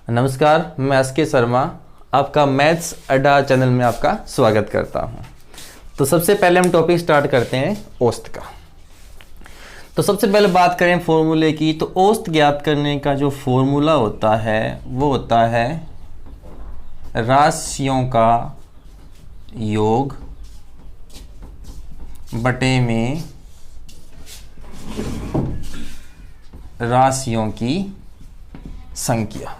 नमस्कार, मैं एस के शर्मा आपका मैथ्स अड्डा चैनल में आपका स्वागत करता हूं। तो सबसे पहले हम टॉपिक स्टार्ट करते हैं औसत का। तो सबसे पहले बात करें फॉर्मूले की, तो औसत ज्ञात करने का जो फॉर्मूला होता है वो होता है राशियों का योग बटे में राशियों की संख्या।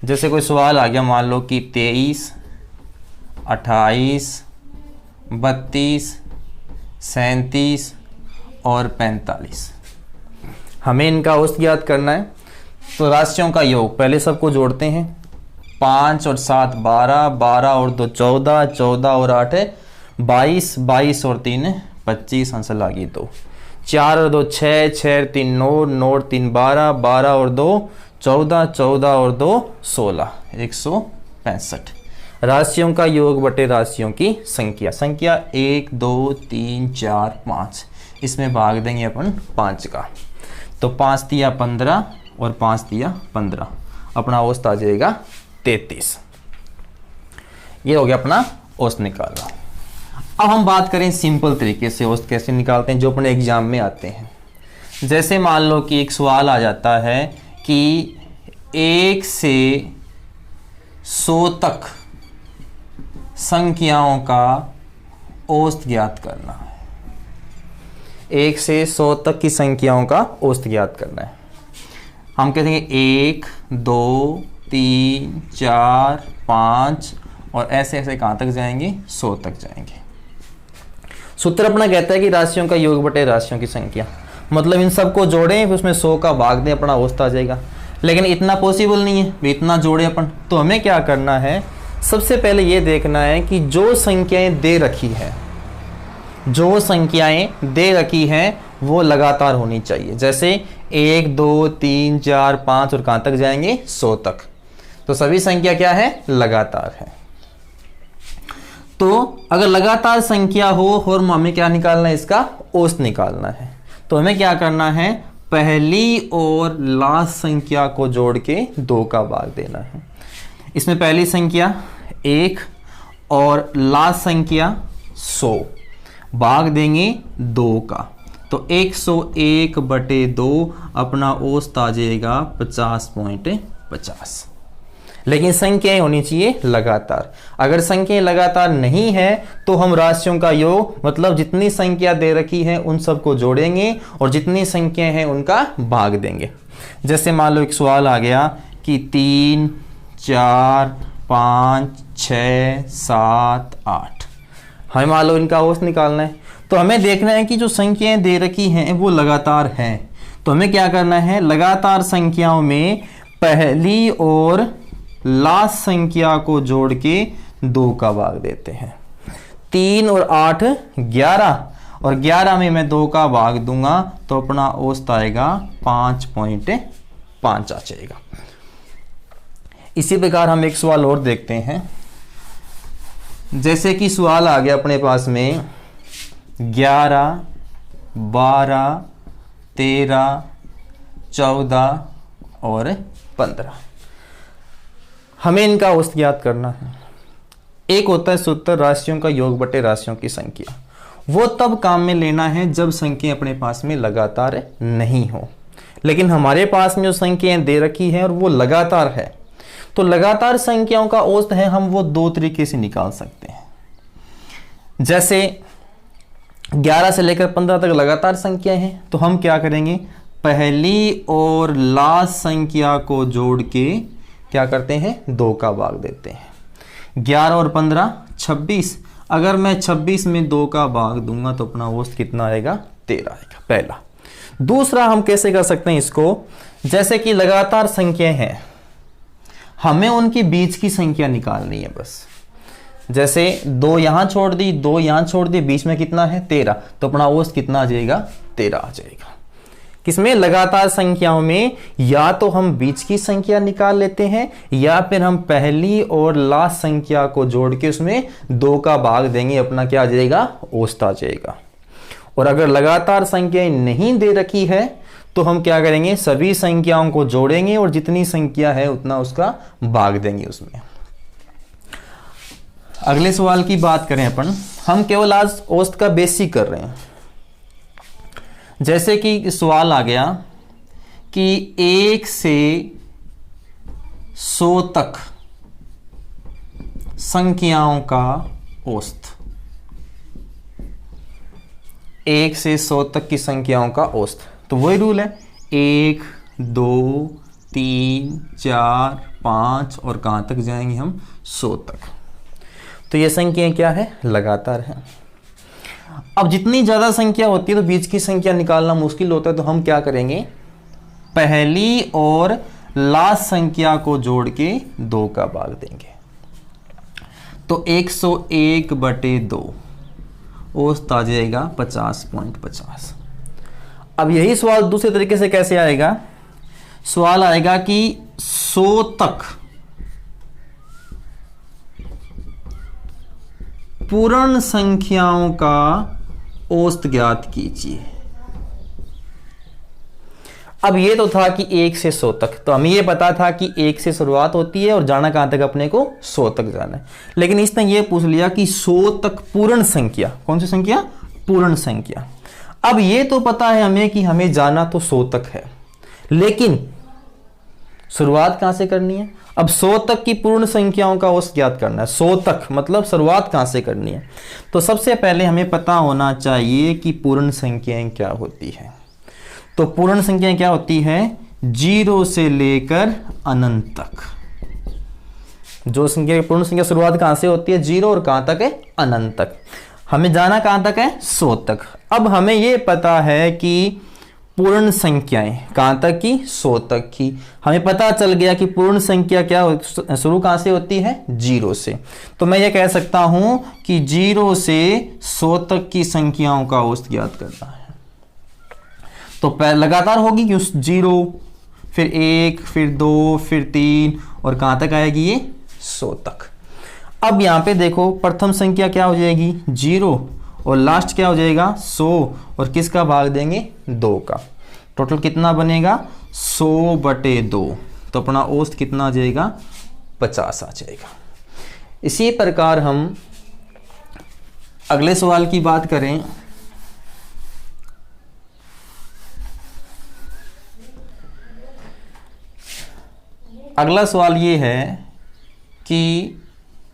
जैसे कोई सवाल आ गया, मान लो कि 23, 28, 32, 37 और 45, हमें इनका औसत ज्ञात करना है। तो राशियों का योग पहले सबको जोड़ते हैं। 5 और 7 12, 12 और 2 14, 14 और 8 22, 22 और 3 25, आंसर आ गई 2। 4 और 2 6, 6 और 3 9, 9 और 3 12, 12 और 2 14, 14 और 2 16, 165। राशियों का योग बटे राशियों की संख्या। संख्या 1 2 3 4 5, इसमें भाग देंगे अपन 5 का। तो 5 दिया 15 और 5 दिया 15, अपना औसत आ जाएगा 33। ये हो गया अपना औसत निकालना। अब हम बात करें सिंपल तरीके से औसत कैसे निकालते हैं जो अपने एग्जाम में आते हैं। जैसे मान लो कि एक सवाल आ जाता है कि 1 से 100 तक संख्याओं का औसत ज्ञात करना है। 1 से 100 तक की संख्याओं का औसत ज्ञात करना है। हम कहते हैं 1 2 3 4 5 और ऐसे ऐसे कहाँ तक जाएंगे, 100 तक जाएंगे। सूत्र अपना कहता है कि राशियों का योग बटे राशियों की संख्या, मतलब इन सबको जोड़ें उसमें 100 का भाग दें, अपना औसत आ जाएगा। लेकिन इतना पॉसिबल नहीं है, इतना जोड़े अपन। तो हमें क्या करना है, सबसे पहले ये देखना है कि जो संख्याएं दे रखी है, जो संख्याएं दे रखी हैं वो लगातार होनी चाहिए। जैसे 1 2 3 4 5 और कहाँ तक जाएंगे, 100 तक। तो सभी संख्या क्या है, लगातार है। तो अगर लगातार संख्या हो और हमें क्या निकालना है, इसका औसत निकालना है। तो हमें क्या करना है, पहली और लास्ट संख्या को जोड़ के 2 का भाग देना है। इसमें पहली संख्या 1 और लास्ट संख्या 100, भाग देंगे 2 का। तो 101 बटे 2, अपना औसत आ जाएगा 50.50। लेकिन संख्याएं होनी चाहिए लगातार। अगर संख्याएं लगातार नहीं है तो हम राशियों का योग, मतलब जितनी संख्या दे रखी है उन सबको जोड़ेंगे और जितनी संख्याएं हैं उनका भाग देंगे। जैसे मान लो एक सवाल आ गया कि 3 4 5 6 7 8, हमें मान लो इनका औसत निकालना है। तो हमें देखना है कि जो संख्याएं दे रखी हैं वो लगातार हैं। तो हमें क्या करना है, लगातार संख्याओं में पहली और लास्ट संख्या को जोड़ के 2 का भाग देते हैं। 3 और 8 11, और 11 में मैं 2 का भाग दूंगा तो अपना औसत आएगा 5.5 आ जाएगा। इसी प्रकार हम एक सवाल और देखते हैं। जैसे कि सवाल आ गया अपने पास में 11 12 13 14 और 15, हमें इनका औसत ज्ञात करना है। एक होता है सूत्र राशियों का योग बटे राशियों की संख्या, वो तब काम में लेना है जब संख्याएं अपने पास में लगातार नहीं हो। लेकिन हमारे पास में जो संख्याएं दे रखी हैं और वो लगातार है, तो लगातार संख्याओं का औसत है हम वो 2 तरीके से निकाल सकते हैं। जैसे 11 से लेकर 15 तक लगातार संख्या है, तो हम क्या करेंगे, पहली और लास्ट संख्या को जोड़ के क्या करते हैं, 2 का भाग देते हैं। 11 और 15 26, अगर मैं 26 में 2 का भाग दूंगा तो अपना औसत कितना आएगा, 13 आएगा, पहला। दूसरा हम कैसे कर सकते हैं इसको, जैसे कि लगातार संख्या हैं, हमें उनके बीच की संख्या निकालनी है बस। जैसे 2 यहां छोड़ दी, 2 यहां छोड़ दी, बीच में कितना है, 13, तो अपना औसत कितना आ जाएगा, 13 आ जाएगा। किसमें, लगातार संख्याओं में या तो हम बीच की संख्या निकाल लेते हैं या फिर हम पहली और लास्ट संख्या को जोड़ के उसमें 2 का भाग देंगे, अपना क्या आ जाएगा, औसत आ जाएगा। और अगर लगातार संख्याएं नहीं दे रखी है तो हम क्या करेंगे, सभी संख्याओं को जोड़ेंगे और जितनी संख्या है उतना उसका भाग देंगे उसमें। अगले सवाल की बात करें अपन, हम केवल आज औसत का बेसिक कर रहे हैं। जैसे कि सवाल आ गया कि 1 से 100 तक संख्याओं का औसत, 1 से 100 तक की संख्याओं का औसत। तो वही रूल है, 1 2 3 4 5 और कहां तक जाएंगे हम, 100 तक। तो ये संख्याएं क्या है, लगातार है। अब जितनी ज्यादा संख्या होती है तो बीच की संख्या निकालना मुश्किल होता है, तो हम क्या करेंगे, पहली और लास्ट संख्या को जोड़ के 2 का भाग देंगे। तो 101/2 औसत आ जाएगा 50.50। अब यही सवाल दूसरे तरीके से कैसे आएगा, सवाल आएगा कि 100 तक पूर्ण संख्याओं का औसत ज्ञात कीजिए। अब ये तो था कि 1 से 100 तक, तो हमें ये पता था कि 1 से शुरुआत होती है और जाना कहां तक, अपने को 100 तक जाना है। लेकिन इसने ये पूछ लिया कि 100 तक पूर्ण संख्या, कौन सी संख्या, पूर्ण संख्या। अब ये तो पता है हमें कि हमें जाना तो 100 तक है, लेकिन शुरुआत कहां से करनी है। अब 100 तक की पूर्ण संख्याओं का औसत ज्ञात करना है। 100 तक मतलब शुरुआत कहां से करनी है। तो सबसे पहले हमें पता होना चाहिए कि पूर्ण संख्याएं क्या होती है। तो पूर्ण संख्याएं क्या होती है, 0 से लेकर अनंत तक। जो संख्या पूर्ण संख्या शुरुआत कहां से होती है, 0 और कहां तक है, अनंत तक। हमें जाना कहां तक है, 100 तक। अब हमें यह पता है कि पूर्ण संख्याएं कहां तक की, 100 तक की। हमें पता चल गया कि पूर्ण संख्या क्या शुरू कहां से होती है, 0 से। तो मैं ये कह सकता हूं कि 0 से 100 तक की संख्याओं का औसत ज्ञात करना है। तो लगातार होगी कि उस 0, फिर 1, फिर 2, फिर 3 और कहां तक आएगी ये, 100 तक। अब यहां पे देखो, प्रथम संख्या क्या हो जाएगी, 0 और लास्ट क्या हो जाएगा, 100 और किसका भाग देंगे, 2 का। टोटल कितना बनेगा, 100/2। तो अपना औसत कितना आ जाएगा, 50 आ जाएगा। इसी प्रकार हम अगले सवाल की बात करें, अगला सवाल ये है कि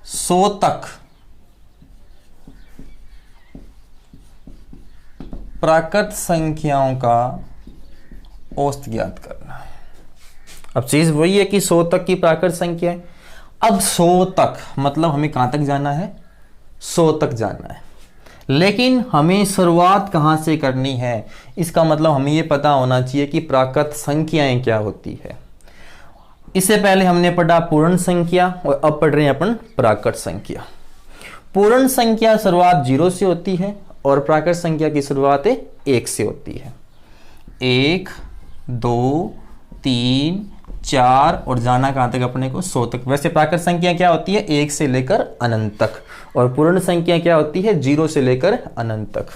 100 तक प्राकृत संख्याओं का औसत ज्ञात करना है। अब चीज वही है कि 100 तक की प्राकृत संख्या है। अब 100 तक मतलब हमें कहां तक जाना है, 100 तक जाना है, लेकिन हमें शुरुआत कहां से करनी है। इसका मतलब हमें यह पता होना चाहिए कि प्राकृत संख्याएं क्या होती है। इससे पहले हमने पढ़ा पूर्ण संख्या और अब पढ़ रहे हैं अपन प्राकृत संख्या। पूर्ण संख्या शुरुआत 0 से होती है और प्राकृत संख्या की शुरुआत 1 से होती है। 1 2 3 4 और जाना कहां तक, अपने को 100 तक। वैसे प्राकृत संख्या क्या होती है, 1 से लेकर अनंत तक, और पूर्ण संख्या क्या होती है, 0 से लेकर अनंत तक।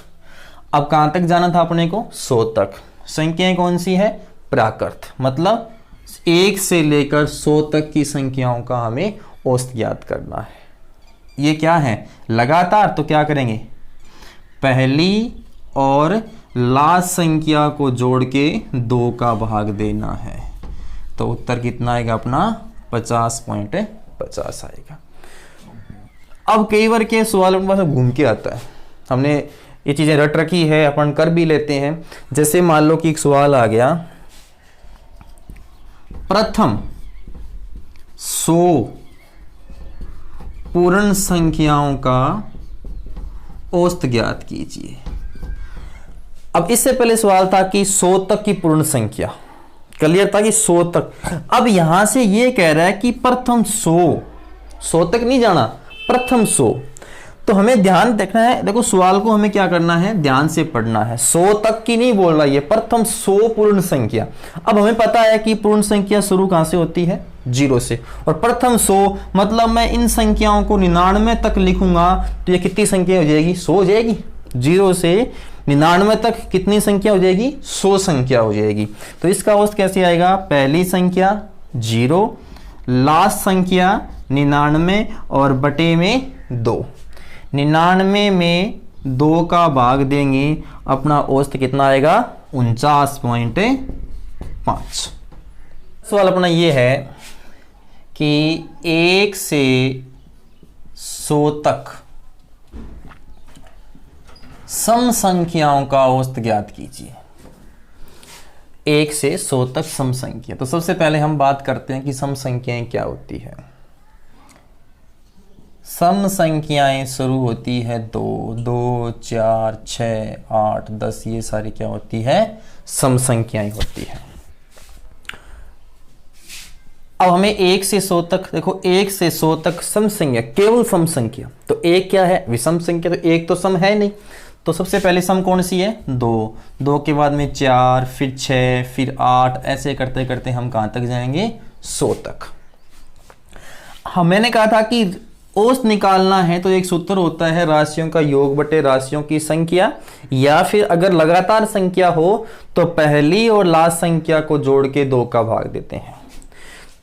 अब कहां तक जाना था अपने को, 100 तक। संख्याएं कौन सी है, प्राकृत, मतलब 1 से लेकर 100 तक की संख्याओं का हमें औसत ज्ञात करना है। ये क्या है, लगातार। तो क्या करेंगे, पहली और लास्ट संख्या को जोड़ के 2 का भाग देना है। तो उत्तर कितना आएगा अपना, 50.50 आएगा। अब कई बार के सवाल अपने पास घूम के आता है, हमने ये चीजें रट रखी है, अपन कर भी लेते हैं। जैसे मान लो कि एक सवाल आ गया, प्रथम 100 पूर्ण संख्याओं का औसत ज्ञात कीजिए। अब इससे पहले सवाल था कि 100 तक की पूर्ण संख्या, क्लियर था कि 100 तक। अब यहां से ये कह रहा है कि प्रथम 100 तक नहीं जाना, प्रथम 100। तो हमें ध्यान देखना है, देखो सवाल को हमें क्या करना है, ध्यान से पढ़ना है। 100 तक की नहीं बोल रहा, ये प्रथम 100 पूर्ण संख्या। अब हमें पता है कि पूर्ण संख्या शुरू कहां से होती है, 0 से, और प्रथम 100 मतलब मैं इन संख्याओं को 99 तक लिखूंगा तो ये कितनी संख्या हो जाएगी, 100 हो जाएगी। 0 से 99 तक कितनी संख्या हो जाएगी? 100 संख्या हो जाएगी। तो इसका औसत कैसे आएगा? पहली संख्या 0, लास्ट संख्या 99 और बटे में 2। 99 में 2 का भाग देंगे, अपना औसत कितना आएगा? 49.5। सवाल अपना ये है कि 1 से 100 तक सम संख्याओं का औसत ज्ञात कीजिए। 1 से 100 तक सम संख्या। तो सबसे पहले हम बात करते हैं कि सम संख्याएं क्या होती है। सम संख्याएं शुरू होती है 2, 2, 4, 6, 8, 10, ये सारी क्या होती है? सम संख्याएं होती है। अब हमें 1 से 100 तक, देखो 1 से 100 तक सम संख्या, केवल सम संख्या। तो 1 क्या है? विषम संख्या। तो 1 तो सम है नहीं, तो सबसे पहले सम कौन सी है? 2। 2 के बाद में 4, फिर 6, फिर 8, ऐसे करते करते हम कहां तक जाएंगे? 100 तक। मैंने कहा था कि औसत निकालना है तो एक सूत्र होता है राशियों का योग बटे राशियों की संख्या, या फिर अगर लगातार संख्या हो तो पहली और लास्ट संख्या को जोड़ के 2 का भाग देते हैं।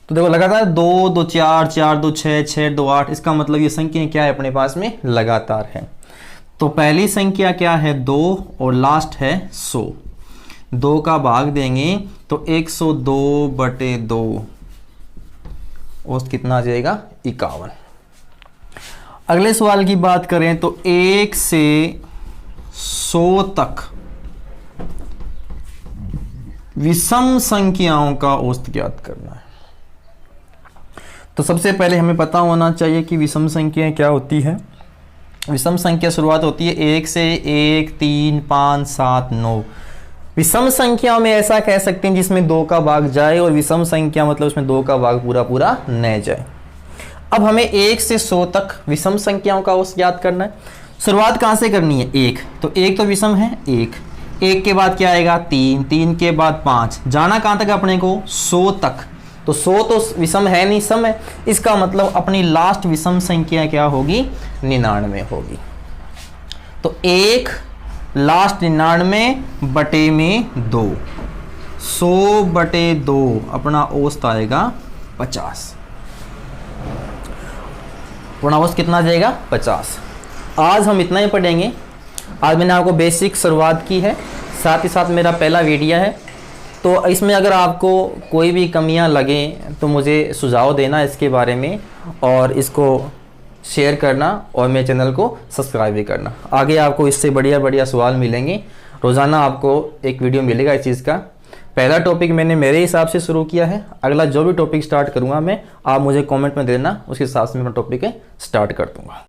तो देखो लगातार 2, 2, 4, 4, 2, 6, 6, 2, 8, इसका मतलब ये संख्या क्या है? अपने पास में लगातार है। तो पहली संख्या क्या है? 2 और लास्ट है 100। 2 का भाग देंगे तो 102 बटे 2, औसत कितना आ जाएगा? 51। अगले सवाल की बात करें तो 1 से 100 तक विषम संख्याओं का औसत ज्ञात करना है। तो सबसे पहले हमें पता होना चाहिए कि विषम संख्याएं क्या होती है। विषम संख्या शुरुआत होती है 1 से, 1, 3, 5, 7, 9। विषम संख्या में ऐसा कह सकते हैं जिसमें 2 का भाग जाए, और विषम संख्या मतलब उसमें 2 का भाग पूरा पूरा न जाए। अब हमें 1 से 100 तक विषम संख्याओं का औसत ज्ञात करना है। शुरुआत कहां से करनी है? 1। तो 1 तो विषम है, 1 के बाद क्या आएगा? 3, 3 के बाद 5, जाना कहां तक अपने को? 100 तक। तो 100 तो विषम है नहीं, सम है। इसका मतलब अपनी लास्ट विषम संख्या क्या होगी? 99 होगी। तो 1 लास्ट 99 बटे में 2, 100 बटे 2, अपना औसत आएगा 50। अपना औसत कितना आ जाएगा? 50। आज हम इतना ही पढ़ेंगे। आज मैंने आपको बेसिक शुरुआत की है, साथ ही साथ मेरा पहला वीडियो है। तो इसमें अगर आपको कोई भी कमियां लगें तो मुझे सुझाव देना इसके बारे में, और इसको शेयर करना, और मेरे चैनल को सब्सक्राइब भी करना। आगे आपको इससे बढ़िया बढ़िया सवाल मिलेंगे। रोज़ाना आपको एक वीडियो मिलेगा इस चीज़ का। पहला टॉपिक मैंने मेरे हिसाब से शुरू किया है। अगला जो भी टॉपिक स्टार्ट करूँगा मैं, आप मुझे कमेंट में देना, उसके हिसाब से मैं टॉपिक स्टार्ट कर दूँगा।